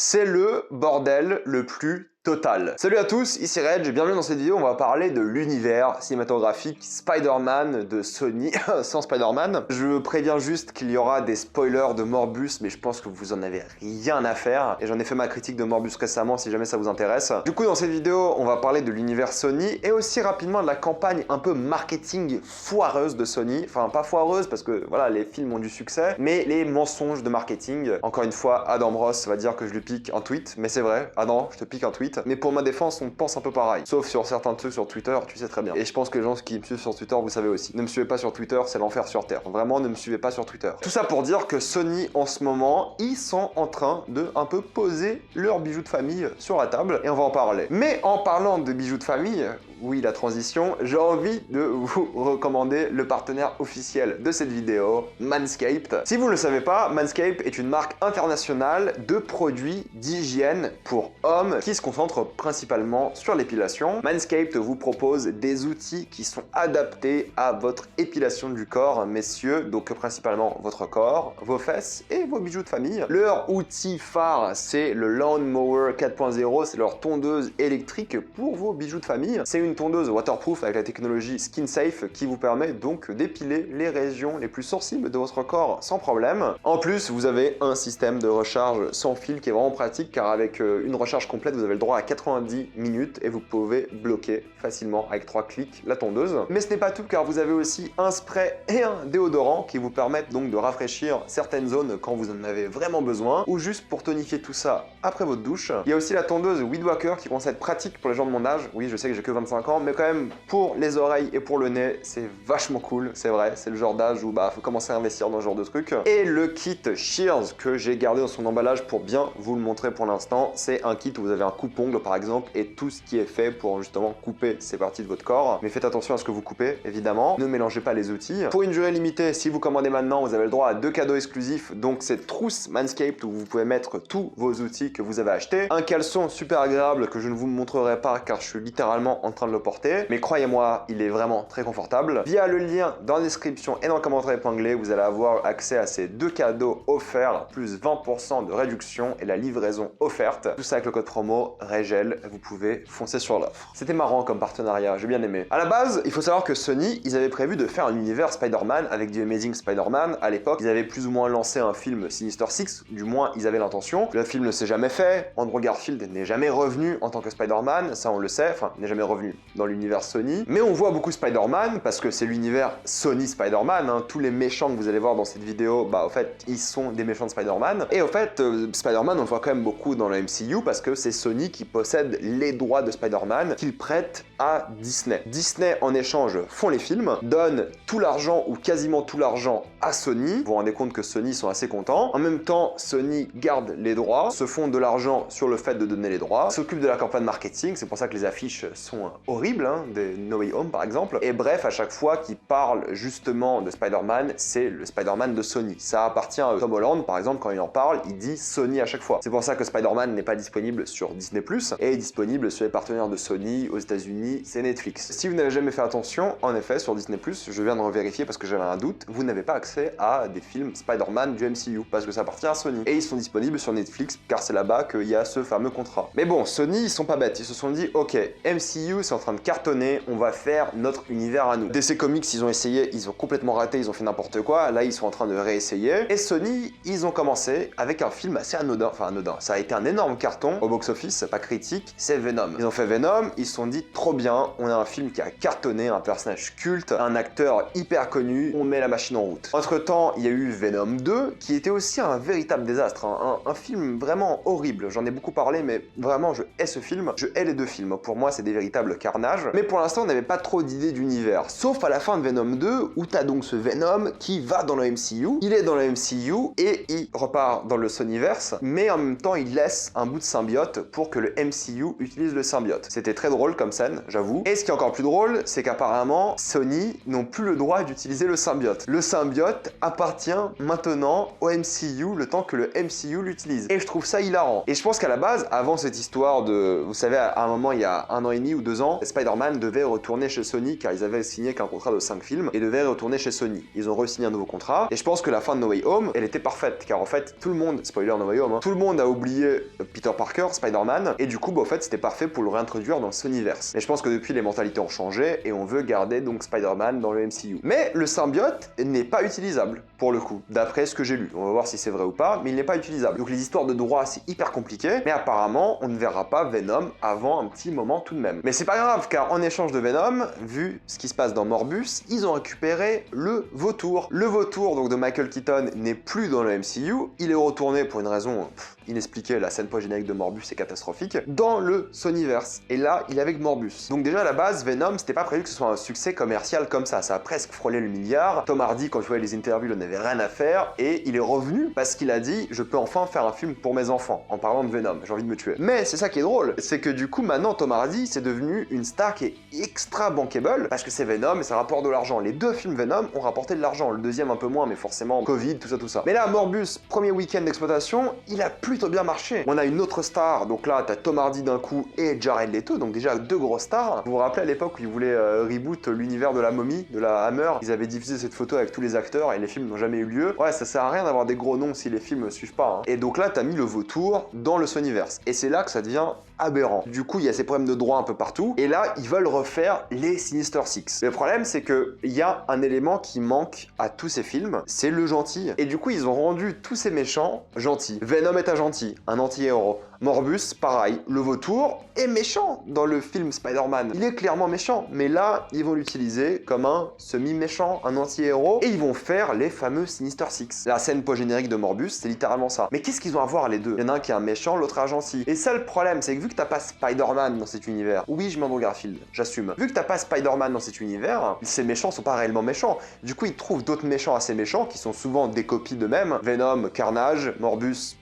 C'est le bordel le plus total. Salut à tous, ici Reg, bienvenue dans cette vidéo, on va parler de l'univers cinématographique Spider-Man de Sony, sans Spider-Man. Je préviens juste qu'il y aura des spoilers de Morbius, mais je pense que vous en avez rien à faire, et j'en ai fait ma critique de Morbius récemment si jamais ça vous intéresse. Du coup, dans cette vidéo, on va parler de l'univers Sony, et aussi rapidement de la campagne un peu marketing foireuse de Sony. Enfin, pas foireuse, parce que voilà, les films ont du succès, mais les mensonges de marketing. Encore une fois, Adam Ross va dire que je lui pique un tweet, mais c'est vrai, Adam, je te pique un tweet. Mais pour ma défense, on pense un peu pareil. Sauf sur certains trucs sur Twitter, tu sais très bien. Et je pense que les gens qui me suivent sur Twitter, vous savez aussi. Ne me suivez pas sur Twitter, c'est l'enfer sur Terre. Vraiment, ne me suivez pas sur Twitter. Tout ça pour dire que Sony, en ce moment, ils sont en train de un peu poser leurs bijoux de famille sur la table. Et on va en parler. Mais en parlant de bijoux de famille, oui, la transition, j'ai envie de vous recommander le partenaire officiel de cette vidéo, Manscaped. Si vous ne le savez pas, Manscaped est une marque internationale de produits d'hygiène pour hommes qui se concentre principalement sur l'épilation. Manscaped vous propose des outils qui sont adaptés à votre épilation du corps, messieurs, donc principalement votre corps, vos fesses et vos bijoux de famille. Leur outil phare, c'est le Lawnmower 4.0, c'est leur tondeuse électrique pour vos bijoux de famille. C'est une tondeuse waterproof avec la technologie Skin Safe qui vous permet donc d'épiler les régions les plus sensibles de votre corps sans problème. En plus, vous avez un système de recharge sans fil qui est vraiment pratique car avec une recharge complète, vous avez le droit à 90 minutes et vous pouvez bloquer facilement avec 3 clics la tondeuse. Mais ce n'est pas tout car vous avez aussi un spray et un déodorant qui vous permettent donc de rafraîchir certaines zones quand vous en avez vraiment besoin ou juste pour tonifier tout ça après votre douche. Il y a aussi la tondeuse Weed Whacker qui commence à être pratique pour les gens de mon âge. Oui, je sais que j'ai que 25 ans, mais quand même pour les oreilles et pour le nez, c'est vachement cool, c'est vrai. C'est le genre d'âge où faut commencer à investir dans ce genre de truc. Et le kit Shears que j'ai gardé dans son emballage pour bien vous le montrer pour l'instant, c'est un kit où vous avez un coupe-ongle par exemple et tout ce qui est fait pour justement couper ces parties de votre corps. Mais faites attention à ce que vous coupez, évidemment. Ne mélangez pas les outils. Pour une durée limitée, si vous commandez maintenant, vous avez le droit à 2 cadeaux exclusifs. Donc cette trousse Manscaped où vous pouvez mettre tous vos outils que vous avez achetés. Un caleçon super agréable que je ne vous montrerai pas car je suis littéralement en train de le porter. Mais croyez-moi, il est vraiment très confortable. Via le lien dans la description et dans le commentaire épinglé, vous allez avoir accès à ces 2 cadeaux offerts, plus 20% de réduction et la livraison offerte. Tout ça avec le code promo REGEL, vous pouvez foncer sur l'offre. C'était marrant comme partenariat, j'ai bien aimé. À la base, il faut savoir que Sony, ils avaient prévu de faire un univers Spider-Man avec The Amazing Spider-Man. À l'époque, ils avaient plus ou moins lancé un film Sinister Six, du moins ils avaient l'intention. Le film ne s'est jamais fait, Andrew Garfield n'est jamais revenu en tant que Spider-Man, ça on le sait, enfin n'est jamais revenu dans l'univers Sony. Mais on voit beaucoup Spider-Man parce que c'est l'univers Sony Spider-Man, hein. Tous les méchants que vous allez voir dans cette vidéo, au fait, ils sont des méchants de Spider-Man. Et au fait, Spider-Man, on le voit quand même beaucoup dans le MCU parce que c'est Sony qui possède les droits de Spider-Man qu'ils prêtent à Disney. Disney, en échange, font les films, donnent tout l'argent ou quasiment tout l'argent à Sony. Vous vous rendez compte que Sony sont assez contents. En même temps, Sony garde les droits, se font de l'argent sur le fait de donner les droits, s'occupe de la campagne marketing, c'est pour ça que les affiches sont horribles, hein, des No Way Home par exemple. Et bref, à chaque fois qu'ils parlent justement de Spider-Man, c'est le Spider-Man de Sony. Ça appartient à Tom Holland, par exemple, quand il en parle, il dit Sony à chaque fois. C'est pour ça que Spider-Man n'est pas disponible sur Disney+, et est disponible sur les partenaires de Sony aux États-Unis, c'est Netflix. Si vous n'avez jamais fait attention, en effet, sur Disney+, je viens de revérifier parce que j'avais un doute, vous n'avez pas accès à des films Spider-Man du MCU, parce que ça appartient à Sony. Et ils sont disponibles sur Netflix, car c'est là-bas qu'il y a ce fameux contrat. Mais bon, Sony, ils sont pas bêtes, ils se sont dit, ok, MCU, c'est en train de cartonner, on va faire notre univers à nous. DC Comics, ils ont essayé, ils ont complètement raté, ils ont fait n'importe quoi, là ils sont en train de réessayer. Et Sony, ils ont commencé avec un film assez anodin, enfin anodin, ça a été un énorme carton au box-office, pas critique, c'est Venom. Ils ont fait Venom, ils se sont dit, trop bien, on a un film qui a cartonné, un personnage culte, un acteur hyper connu, on met la machine en route. Entre temps, il y a eu Venom 2, qui était aussi un véritable désastre, hein. Un film vraiment horrible, j'en ai beaucoup parlé, mais vraiment je hais ce film, je hais les deux films, pour moi c'est des véritables carnages, mais pour l'instant on n'avait pas trop d'idées d'univers, sauf à la fin de Venom 2, où t'as donc ce Venom qui va dans le MCU, il est dans le MCU, et il repart dans le Sonyverse, mais en même temps il laisse un bout de symbiote pour que le MCU utilise le symbiote. C'était très drôle comme scène, j'avoue. Et ce qui est encore plus drôle, c'est qu'apparemment, Sony n'ont plus le droit d'utiliser le symbiote. Le symbiote appartient maintenant au MCU le temps que le MCU l'utilise. Et je trouve ça hilarant. Et je pense qu'à la base, avant cette histoire de... Vous savez, à un moment, il y a 1 an et demi ou 2 ans, maintenant, Spider-Man devait retourner chez Sony car ils avaient signé qu'un contrat de 5 films et devaient retourner chez Sony. Ils ont re-signé un nouveau contrat et je pense que la fin de No Way Home, elle était parfaite car en fait tout le monde, spoiler No Way Home, hein, tout le monde a oublié Peter Parker, Spider-Man, et du coup en fait c'était parfait pour le réintroduire dans le Sonyverse. Et je pense que depuis les mentalités ont changé et on veut garder donc Spider-Man dans le MCU. Mais le symbiote n'est pas utilisable pour le coup, d'après ce que j'ai lu. On va voir si c'est vrai ou pas, mais il n'est pas utilisable. Donc les histoires de droit c'est hyper compliqué, mais apparemment on ne verra pas Venom avant un petit moment tout de même. Mais c'est pas grave car en échange de Venom, vu ce qui se passe dans Morbus, ils ont récupéré le vautour. Le vautour donc de Michael Keaton n'est plus dans le MCU, il est retourné pour une raison inexpliquée, la scène post-générique de Morbus est catastrophique, dans le Sonyverse. Et là, il est avec Morbus. Donc déjà à la base, Venom, c'était pas prévu que ce soit un succès commercial comme ça a presque frôlé le milliard. Tom Hardy, quand tu vois les interviews, il n'en avait rien à faire, et il est revenu parce qu'il a dit « Je peux enfin faire un film pour mes enfants », en parlant de Venom, j'ai envie de me tuer. Mais c'est ça qui est drôle, c'est que du coup maintenant Tom Hardy, c'est devenu une star qui est extra bankable, parce que c'est Venom et ça rapporte de l'argent. Les deux films Venom ont rapporté de l'argent, le deuxième un peu moins, mais forcément Covid, tout ça. Mais là, Morbus, premier week-end d'exploitation, il a plutôt bien marché. On a une autre star, donc là t'as Tom Hardy d'un coup et Jared Leto, donc déjà deux grosses stars. Vous vous rappelez à l'époque où ils voulaient reboot l'univers de la momie, de la Hammer, ils avaient diffusé cette photo avec tous les acteurs et les films n'ont jamais eu lieu. Ouais, ça sert à rien d'avoir des gros noms si les films suivent pas. Hein. Et donc là t'as mis le vautour dans le Sonyverse. Et c'est là que ça devient aberrant. Du coup, il y a ces problèmes de droit un peu partout, et là, ils veulent refaire les Sinister Six. Le problème, c'est que il y a un élément qui manque à tous ces films, c'est le gentil. Et du coup, ils ont rendu tous ces méchants gentils. Venom est un gentil, un anti-héros. Morbus, pareil, le vautour est méchant dans le film Spider-Man. Il est clairement méchant, mais là, ils vont l'utiliser comme un semi-méchant, un anti-héros, et ils vont faire les fameux Sinister Six. La scène post-générique de Morbus, c'est littéralement ça. Mais qu'est-ce qu'ils ont à voir les deux? Il y en a un qui est un méchant, l'autre un gentil. Et ça, le problème, c'est que vu que t'as pas Spider-Man dans cet univers, oui, je mets Andrew Garfield, j'assume. Vu que t'as pas Spider-Man dans cet univers, ces méchants sont pas réellement méchants. Du coup, ils trouvent d'autres méchants assez méchants, qui sont souvent des copies d'eux-mêmes. Venom, Carnage, Morbus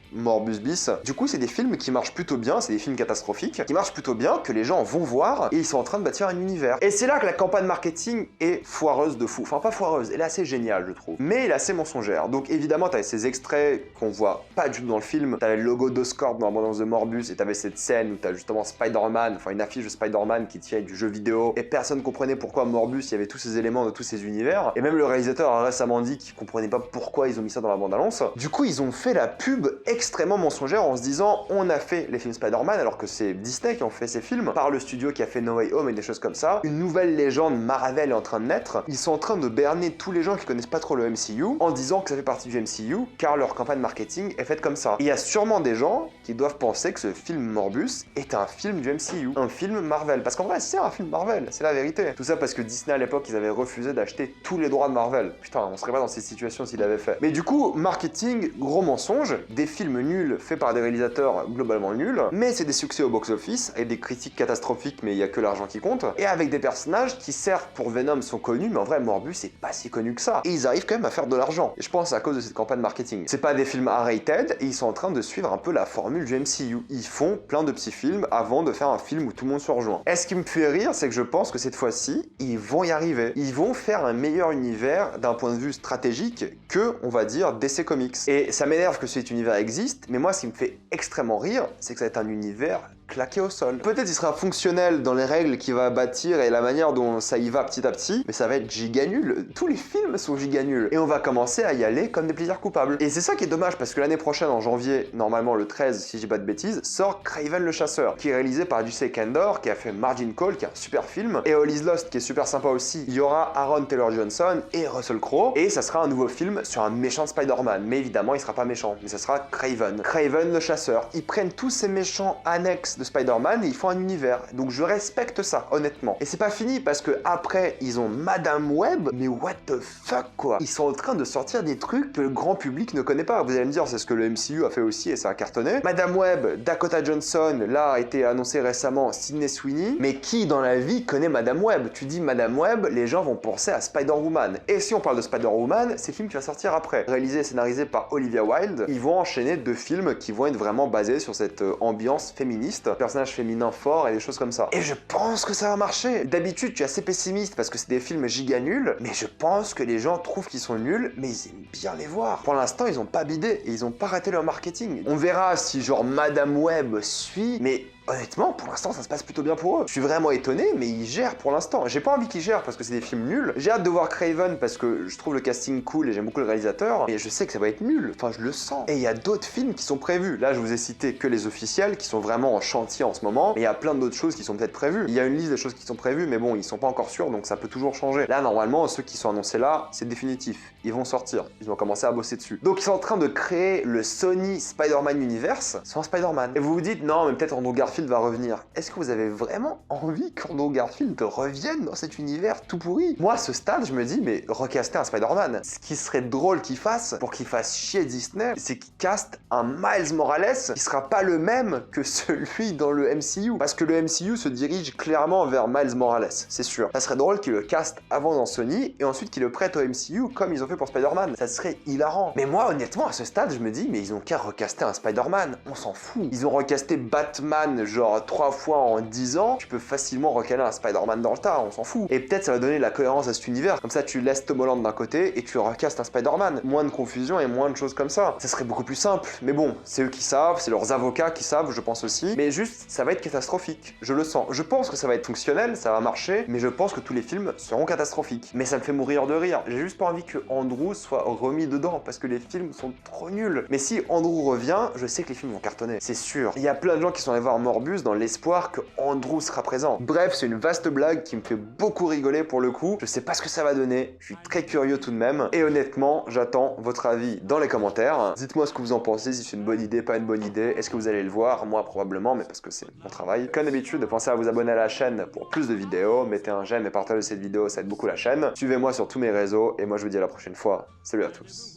bis. Du coup, c'est des films qui marchent plutôt bien, c'est des films catastrophiques, qui marchent plutôt bien, que les gens vont voir, et ils sont en train de bâtir un univers. Et c'est là que la campagne marketing est foireuse de fou. Enfin, pas foireuse, elle est assez géniale, je trouve. Mais elle est assez mensongère. Donc évidemment, t'avais ces extraits qu'on voit pas du tout dans le film, t'avais le logo d'Oscorp dans l'abondance de Morbus, et t'avais cette scène où t'as justement Spider-Man, enfin une affiche de Spider-Man qui tient du jeu vidéo, et personne comprenait pourquoi Morbus, il y avait tous ces éléments de tous ces univers. Et même le réalisateur a récemment dit qu'il comprenait pas pourquoi ils ont mis ça dans la bande-annonce. Du coup, ils ont fait la pub extrêmement mensongère en se disant on a fait les films Spider-Man alors que c'est Disney qui ont fait ces films par le studio qui a fait No Way Home et des choses comme ça. Une nouvelle légende Marvel est en train de naître. Ils sont en train de berner tous les gens qui connaissent pas trop le MCU en disant que ça fait partie du MCU car leur campagne marketing est faite comme ça. Et il y a sûrement des gens qui doivent penser que ce film Morbus est un film du MCU, un film Marvel. Parce qu'en vrai c'est un film Marvel, c'est la vérité. Tout ça parce que Disney à l'époque ils avaient refusé d'acheter tous les droits de Marvel. Putain, on serait pas dans cette situation s'ils l'avaient fait. Mais du coup, marketing, gros mensonge, des films nuls faits par des réalisateurs globalement nuls, mais c'est des succès au box-office, avec des critiques catastrophiques, mais il y a que l'argent qui compte, et avec des personnages qui certes pour Venom sont connus, mais en vrai Morbus est pas si connu que ça. Et ils arrivent quand même à faire de l'argent. Et je pense à cause de cette campagne marketing. C'est pas des films R-rated, et ils sont en train de suivre un peu la formule du MCU. Ils font plein de petits films avant de faire un film où tout le monde se rejoint. Et ce qui me fait rire, c'est que je pense que cette fois-ci, ils vont y arriver. Ils vont faire un meilleur univers d'un point de vue stratégique que, on va dire, DC Comics. Et ça m'énerve que cet univers existe, mais moi, ce qui me fait extrêmement rire, c'est que ça va être un univers claqué au sol. Peut-être il sera fonctionnel dans les règles qu'il va bâtir et la manière dont ça y va petit à petit, mais ça va être giga nul. Tous les films sont giga nuls. Et on va commencer à y aller comme des plaisirs coupables. Et c'est ça qui est dommage, parce que l'année prochaine, en janvier, normalement le 13, si je dis pas de bêtises, sort Kraven le Chasseur, qui est réalisé par Ducey Kendor, qui a fait Margin Call, qui est un super film, et All Is Lost, qui est super sympa aussi. Il y aura Aaron Taylor-Johnson et Russell Crowe, et ça sera un nouveau film sur un méchant Spider-Man. Mais évidemment, il sera pas méchant, mais ça sera Kraven. Kraven le Chasseur. Ils prennent tous ces méchants annexes de Spider-Man et ils font un univers. Donc je respecte ça, honnêtement. Et c'est pas fini parce que après ils ont Madame Web, mais what the fuck quoi. Ils sont en train de sortir des trucs que le grand public ne connaît pas. Vous allez me dire, c'est ce que le MCU a fait aussi et ça a cartonné. Madame Web, Dakota Johnson, là a été annoncé récemment Sydney Sweeney. Mais qui dans la vie connaît Madame Web? Tu dis Madame Web, les gens vont penser à Spider-Woman. Et si on parle de Spider-Woman, c'est le film qui va sortir après. Réalisé et scénarisé par Olivia Wilde, ils vont enchaîner deux films qui vont être vraiment basés sur cette ambiance féministe, personnage féminin fort et des choses comme ça. Et je pense que ça va marcher. D'habitude, tu es assez pessimiste parce que c'est des films giga nuls, mais je pense que les gens trouvent qu'ils sont nuls, mais ils aiment bien les voir. Pour l'instant, ils ont pas bidé et ils ont pas raté leur marketing. On verra si genre Madame Web suit, mais honnêtement, pour l'instant, ça se passe plutôt bien pour eux. Je suis vraiment étonné, mais ils gèrent pour l'instant. J'ai pas envie qu'ils gèrent parce que c'est des films nuls. J'ai hâte de voir Craven parce que je trouve le casting cool et j'aime beaucoup le réalisateur, mais je sais que ça va être nul. Enfin, je le sens. Et il y a d'autres films qui sont prévus. Là, je vous ai cité que les officiels qui sont vraiment en chantier en ce moment, mais il y a plein d'autres choses qui sont peut-être prévues. Il y a une liste de choses qui sont prévues, mais bon, ils sont pas encore sûrs, donc ça peut toujours changer. Là, normalement, ceux qui sont annoncés là, c'est définitif. Ils vont sortir. Ils ont commencé à bosser dessus. Donc, ils sont en train de créer le Sony Spider-Man Universe sans Spider-Man. Et vous vous dites, non, mais peut-être Andrew Garfield va revenir. Est-ce que vous avez vraiment envie qu'Andrew Garfield revienne dans cet univers tout pourri? Moi, à ce stade, je me dis, mais recaster un Spider-Man. Ce qui serait drôle qu'il fasse, pour qu'il fasse chier Disney, c'est qu'il caste un Miles Morales qui sera pas le même que celui dans le MCU. Parce que le MCU se dirige clairement vers Miles Morales, c'est sûr. Ça serait drôle qu'il le caste avant dans Sony et ensuite qu'il le prête au MCU comme ils ont fait pour Spider-Man. Ça serait hilarant. Mais moi, honnêtement, à ce stade, je me dis, mais ils ont qu'à recaster un Spider-Man. On s'en fout. Ils ont recasté Batman genre 3 fois en 10 ans. Tu peux facilement recaler un Spider-Man dans le tas, on s'en fout. Et peut-être ça va donner de la cohérence à cet univers. Comme ça, tu laisses Tom Holland d'un côté et tu recastes un Spider-Man. Moins de confusion et moins de choses comme ça. Ça serait beaucoup plus simple. Mais bon, c'est eux qui savent, c'est leurs avocats qui savent, je pense aussi. Mais juste, ça va être catastrophique. Je le sens. Je pense que ça va être fonctionnel, ça va marcher, mais je pense que tous les films seront catastrophiques. Mais ça me fait mourir de rire. J'ai juste pas envie que Andrew soit remis dedans parce que les films sont trop nuls. Mais si Andrew revient, je sais que les films vont cartonner. C'est sûr. Il y a plein de gens qui sont allés voir Morbius dans l'espoir que Andrew sera présent. Bref, c'est une vaste blague qui me fait beaucoup rigoler pour le coup. Je sais pas ce que ça va donner. Je suis très curieux tout de même. Et honnêtement, j'attends votre avis dans les commentaires. Dites-moi ce que vous en pensez, si c'est une bonne idée, pas une bonne idée. Est-ce que vous allez le voir? Moi, probablement, mais parce que c'est mon travail. Comme d'habitude, pensez à vous abonner à la chaîne pour plus de vidéos. Mettez un j'aime et partagez cette vidéo, ça aide beaucoup la chaîne. Suivez-moi sur tous mes réseaux et moi je vous dis à la prochaine fois. Salut à tous.